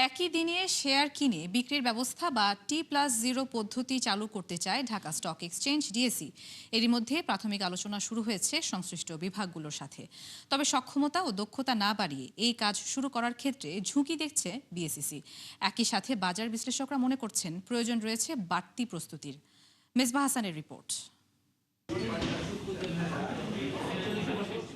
একই দিনে শেয়ার কিনে বিক্রির ব্যবস্থা বা T+0 পদ্ধতি চালু করতে চায় ঢাকা স্টক এক্সচেঞ্জ ডিএসই। এরই মধ্যে প্রাথমিক আলোচনা শুরু হয়েছে সংশ্লিষ্ট বিভাগগুলোর সাথে। তবে সক্ষমতা ও দক্ষতা না বাড়িয়ে এই কাজ শুরু করার ক্ষেত্রে ঝুঁকি দেখছে বিএসইসি। একই সাথে বাজার বিশ্লেষকরা মনে করছেন প্রয়োজন রয়েছে বাড়তি প্রস্তুতির। মেজবাহ হাসানের রিপোর্ট।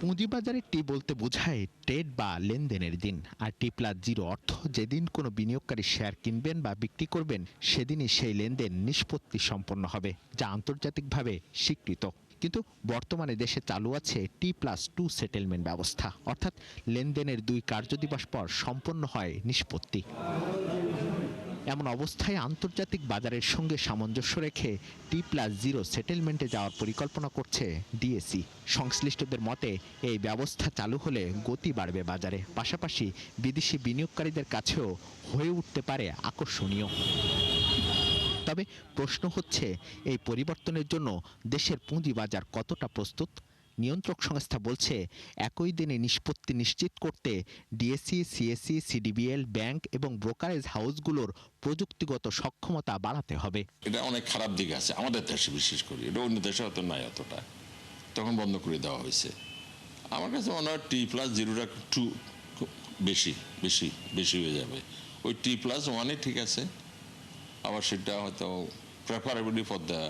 পুঁজিবাজারে টি বলতে বোঝায় ট্রেড বা লেনদেনের দিন, আর T+0 অর্থ যেদিন কোনো বিনিয়োগকারী শেয়ার কিনবেন বা বিক্রি করবেন সেদিনই সেই লেনদেন নিষ্পত্তি সম্পন্ন হবে, যা আন্তর্জাতিকভাবে স্বীকৃত। কিন্তু বর্তমানে দেশে চালু আছে T+2 সেটেলমেন্ট ব্যবস্থা, অর্থাৎ লেনদেনের 2 কার্যদিবস পর সম্পন্ন হয় নিষ্পত্তি। এমন অবস্থায় আন্তর্জাতিক বাজারের সঙ্গে সামঞ্জস্য রেখে T+0 সেটেলমেন্টে যাওয়ার পরিকল্পনা করছে ডিএসই। সংশ্লিষ্টদের মতে এই ব্যবস্থা চালু হলে গতি বাড়বে বাজারে, পাশাপাশি বিদেশি বিনিয়োগকারীদের কাছেও হয়ে উঠতে পারে আকর্ষণীয়। তবে প্রশ্ন হচ্ছে, এই পরিবর্তনের জন্য দেশের পুঁজিবাজার কতটা প্রস্তুত? নিয়ন্ত্রক সংস্থা বলছে একই দিনে নিষ্পত্তি নিশ্চিত করতে ডিএসই, সিএসই, সিডিবিএল, ব্যাংক এবং ব্রোকারেজ হাউসগুলোর প্রযুক্তিগত সক্ষমতা বাড়াতে হবে। এটা অনেক খারাপ দিক আছে আমাদের দেশে, বিশেষ করে এটা অন্য দেশে হয়তো নাই এতটা, তখন বন্ধ করে দেওয়া হয়েছে। আমার কাছে মনে হয় T+0টা একটু বেশি হয়ে যাবে। ওই T+1 ঠিক আছে, আবার সেটা হয়তো preferably for the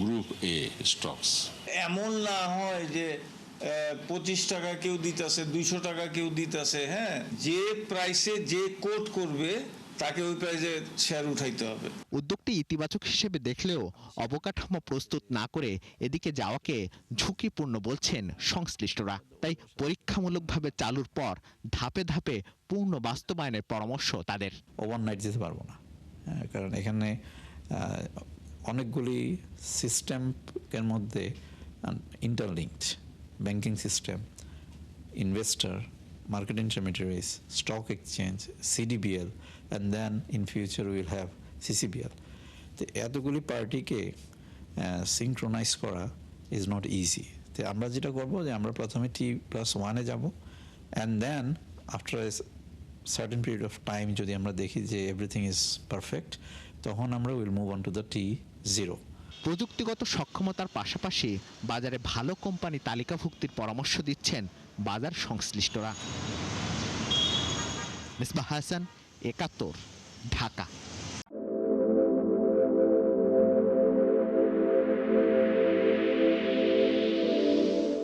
group A stocks. এমন না হয় যে 25 টাকা কেউ দিতেছে, 200 টাকা কেউ দিতেছে। হ্যাঁ, যে প্রাইসে যে কোট করবে তাকে ওই প্রাইসে শেয়ার উঠাইতে হবে। উদ্যোগটি ইতিবাচক হিসেবে দেখলেও অবকাঠামো প্রস্তুত না করে এদিকে যাওয়াকে ঝুঁকিপূর্ণ বলছেন সংশ্লিষ্টরা। তাই পরীক্ষামূলকভাবে চালুর পর ধাপে ধাপে পূর্ণ বাস্তবায়নের পরামর্শ তাদের। ওভারনাইট যেতে পারবো না, কারণ এখানে অনেকগুলি সিস্টেমের মধ্যে interlinked, banking system, investor, market intermediaries, stock exchange, CDBL, and then in future will have CCBL. তো এতগুলি পার্টিকে সিনক্রোনাইজ করা ইজ নট ইজি। তো আমরা যেটা করবো যে আমরা প্রথমে T+1 যাব, and then after certain period of time যদি আমরা দেখি যে এভরিথিং ইজ পারফেক্ট, তখন আমরা will move on to the T0। প্রযুক্তিগত সক্ষমতার পাশাপাশি বাজারে ভালো কোম্পানি তালিকাভুক্তির পরামর্শ দিচ্ছেন বাজার সংশ্লিষ্টরা। মেজবাহ হাসান, ৭১, ঢাকা।